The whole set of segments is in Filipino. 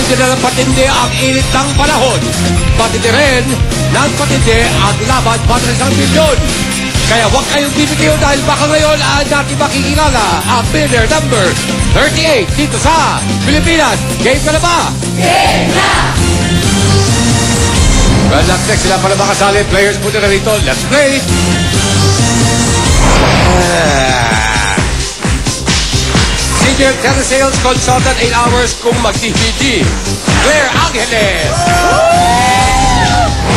Patindi na ng patindi ang init ng panahon. Patindi rin ng patindi ang laban para sa isang milyon. Kaya huwag kayong bibitiw dahil baka ngayon natin makikilala ang winner number 38 dito sa Pilipinas. Game ka na ba? Game na! Well, next sila para makasali. Players po na rito. Let's play! Senior telesales consultant 8 hours kung mag-DVD. Claire Angeles.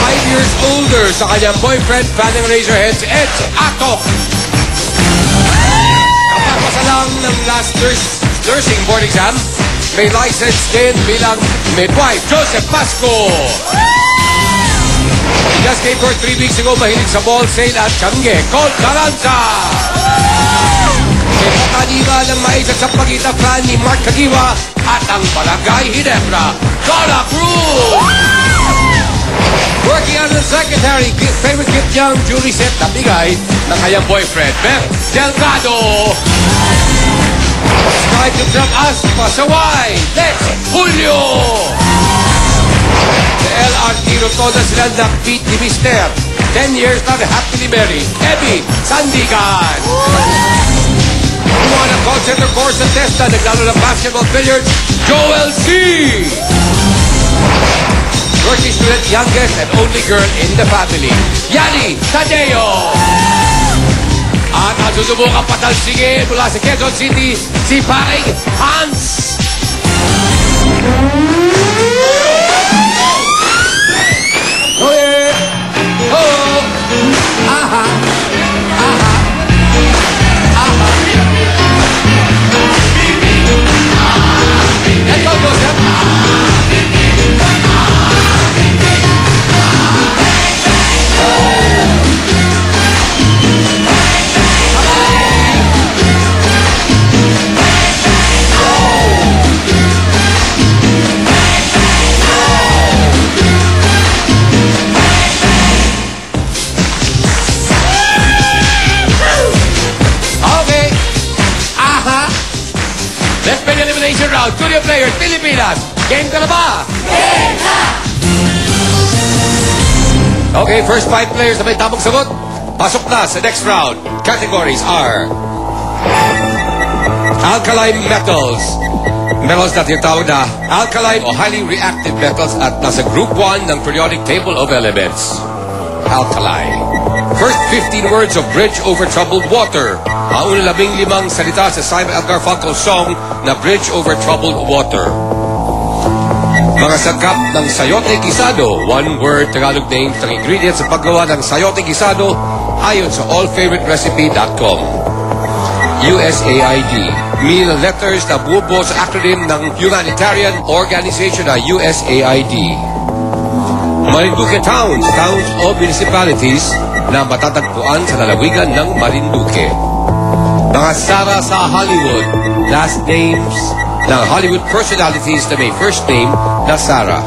5 years older sa kanyang boyfriend, fanning Razorheads, Ed Atok. Kapapasa lang ng last nursing board exam, may license din bilang midwife, Joseph Pasco. Just gave birth 3 weeks ago, mahilig sa ball sale at Changi, Colt Caranza. May pataniba ng mais at sampagita fan ni Mark Kagiwa at ang Barangay Ginebra, Donna Cruz. Working as a secretary, favorite gift niyang jewelry set na bigay ng kanyang boyfriend, Beth Delgado. Subscribe to from us, pasaway, next Julio. Sa LRT Rotonda sila nag-beat ni Mister. 10 years na happily married, Abby Sandigan. Kumuha ng call center course sa Testa, naglaro ng basketball billiards, Joel C. Working student, youngest and only girl in the family, Yani Tadeo. At ang susubukan patalsingin mula sa Quezon City, si Paring Hans. Oye! Oh! Aha! Aha! Aha! Let's go, Joseph! Elimination round, Studio Players, Pilipinas. Game ka na ba? Game na! Okay, first 5 players na may tamang sagot. Pasok na sa next round. Categories are alkaline metals. Metals na tinatawag na alkaline o highly reactive metals at nasa group 1 ng periodic table of elements. Alkaline. First 15 words of Bridge Over Troubled Water. Ang unang 15 salita sa Simon L. Garfunkel song na Bridge Over Troubled Water. Mga sangkap ng sayote gisado. One word Tagalog names ng ingredients sa paggawa ng sayote gisado ayon sa allfavouriterecipe.com. USAID. Meaning letters na bubuo sa acronym ng humanitarian organization na USAID. Marinduque Towns. Towns o municipalities na matatagpuan sa lalawigan ng Marinduque. Mga Sara sa Hollywood. Last names ng Hollywood personalities na may first name na Sarah.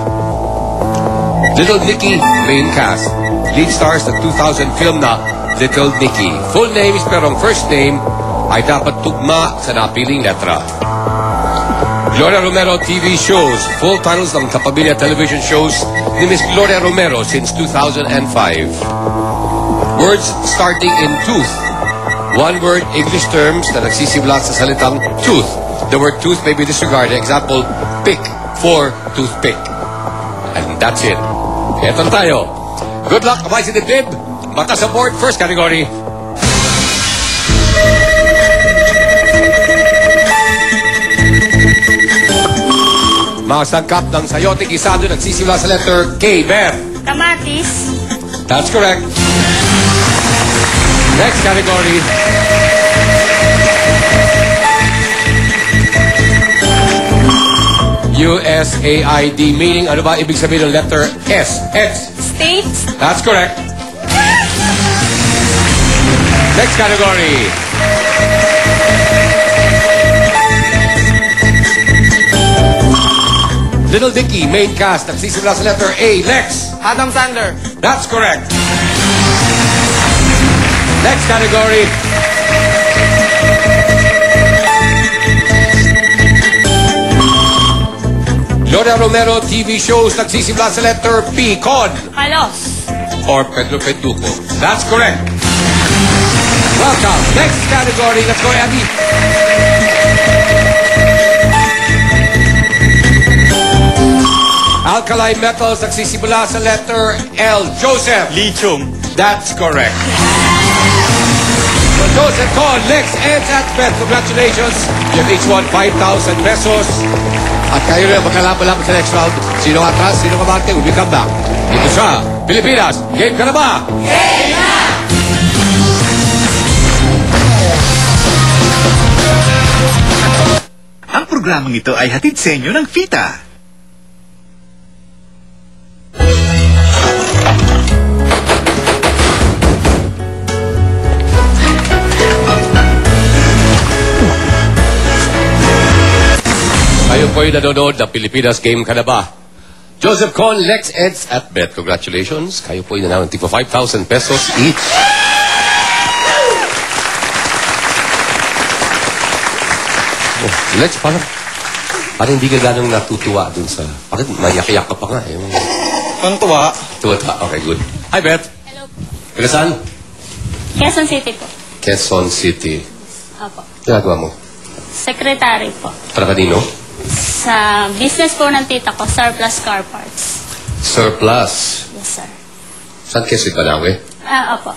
Little Nicky, main cast. Lead stars ng 2000 film na Little Nicky. Full names pero ang first name ay dapat tugma sa napiling letra. Gloria Romero TV shows. Full titles ng Kapamilya television shows ni Miss Gloria Romero since 2005. Words starting in tooth. One word English terms na nagsisimula sa salitang tooth. The word tooth may be disregarded. Example, pick for toothpick. And that's it. Eto na tayo. Good luck. Abay si Dibdib. Mata sa board. First category. Mga sangkap ng sayote gisado nagsisimula sa letter K. Beth. Kamatis. That's correct. Next category. USAID, meaning ano ba ibig sabihin ng letter S? X. States. That's correct. Next category. Little Dicky, main cast, nagsisimula sa letter A. Lex. Adam Sandler. That's correct. Next category. Gloria Romero TV shows nagsisimula sa letter P. Con Palos. or Pedro Penduko. That's correct. Welcome. Next category. Let's go, Abby. Alkali metals nagsisimula sa letter L. Joseph. Lithium. That's correct. So Joseph, Con, Lex, and Beth, congratulations. You've each won 5,000 pesos. At kayo rin magkalaban-laban sa next round. Sino atras, sino kabante, we come back. Dito sa Pilipinas. Game ka na ba? Game na! Ang programang ito ay hatid sa inyo ng FITA. Kayo po'y nanonood ng Pilipinas Game ka na ba? Joseph Con, Lex, Eds, at Beth, congratulations. Kayo po'y nanalo ng tigpa 5,000 pesos each. Oh, Lex, parang hindi ka ganong natutuwa dun sa... Bakit mayak-yak ka pa nga eh. Ang tuwa. Tuwa. Okay, good. Hi, Beth. Hello po. Taga saan? Quezon City po. Quezon City. Opo. Ginagawa mo? Secretary po. Para kanino? Sa business po ng tita ko, Surplus Car Parts. Surplus. Yes, sir. Saan Quezon Banawe? Opo.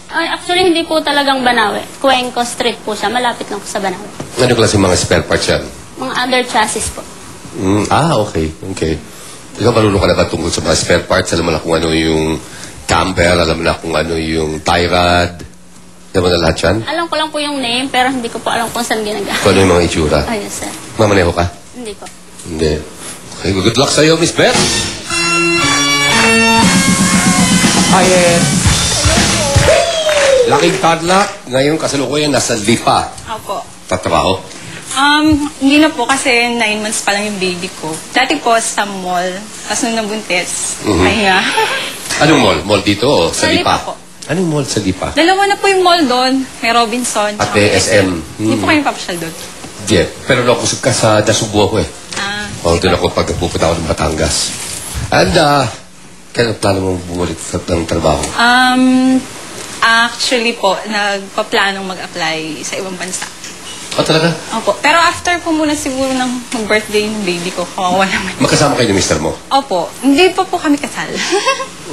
Ay, actually, hindi po talagang Banawe. Cuenco Street po siya. Malapit lang po sa Banawe. Ano klase mga spare parts yan? Mga other chassis po. Okay. Okay. Ikaw marunong ka na ba tungkol sa mga spare parts? Alam mo na kung ano yung camper, alam mo na kung ano yung tie rod. Alam mo na lahat yan? Alam ko lang po yung name, pero hindi ko po alam kung saan ginagamit. Kung ano yung mga itsura? Oh, yes, sir. Mamaneho ka? Hindi po. Hindi. Okay, good luck sa'yo, Miss Beth. Hi, Ed. Laking tadla. Ngayon, kasalukuyan, nasa Lipa. Opo. Tatrabaho. Hindi na po kasi 9 months pa lang yung baby ko. Dati po sa mall, tapos nung nabuntis, kaya Anong mall? Mall dito o sa Sa Lipa? Lipa po. Anong mall sa Lipa? dalawa na po yung mall doon. May Robinson. At tsaka may SM. Hindi po kayo papasyal doon. Yeah. Pero nakusog ka sa Dasubo ako eh. Ah, Doon ako pag pupunta ako ng Batangas. And, kailan plano mong bumalik ng trabaho? actually po, nagpa-planong mag-apply sa ibang bansa. Talaga? Opo. Pero after po muna siguro ng mag-birthday ng baby ko, kawawa naman. Magkasama kayo ni mister mo? Opo. Hindi pa po kami kasal.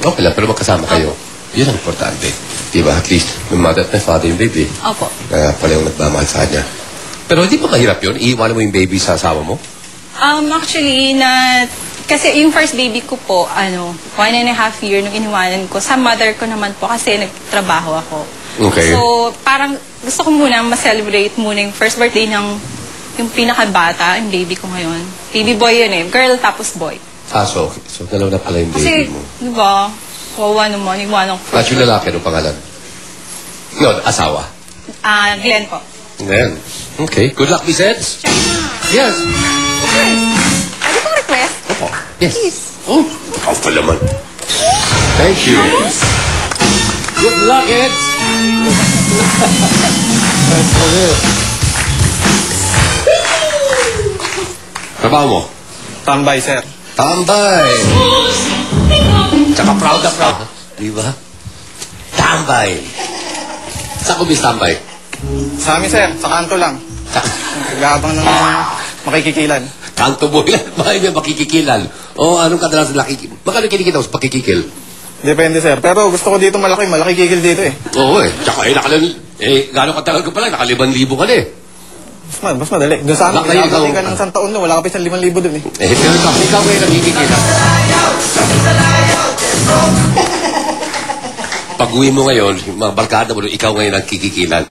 Okay lang, pero magkasama kayo. Yun ang importante. Diba? At least, may mother at may father yung baby. Opo. Kaya pala yung nagmamahal sa kanya. Pero hindi pa mahirap yun? Iiwanan mo yung baby sa asawa mo? Actually, kasi yung first baby ko po, 1.5 year nung iniwanan ko. Sa mother ko naman po kasi nagtrabaho ako. Okay. So, parang gusto ko muna ma-celebrate muna yung first birthday ng yung pinakabata, yung baby ko ngayon. Baby boy yun eh. Girl tapos boy. So, okay. So, dalawa na pala yung baby Kasi, mo. di ba, kawawa naman, iwanan ko. At yung lalaki, anong pangalan? Yun, asawa. Glenn po. Ngayon. Okay. Good luck, Miss Eds. Yes. Pwede pong request? Opo. Yes. Please. Oh, ikaw pa naman. Thank you. Good luck, Eds. Trabaho mo? Tambay, sir. Tambay. Tsaka proud na proud. Di ba? Tambay. Saan ko bis tambay? Sa amin, sir. Sa kanto lang. Gabang ng makikikilan. Kanto mo ilan. Bakit may makikikilan? O anong kadalasan nakikil? Magkano kinikita mo sa pakikikil? Depende, sir. Pero gusto ko dito malaki. Malaki kikil dito eh. Oo eh. Tsaka gano'ng katagal ka pala? Naka 5,000 ka na eh. Mas madali. Doon sa amin, Baka ikaw- gabang ka ng isang taon na. Wala ka pa isang 5,000 doon eh. Pero ikaw ngayon nakikikilan. Pag uwi mo ngayon, yung mga barkada mo, ikaw ngayon ang kikikilan.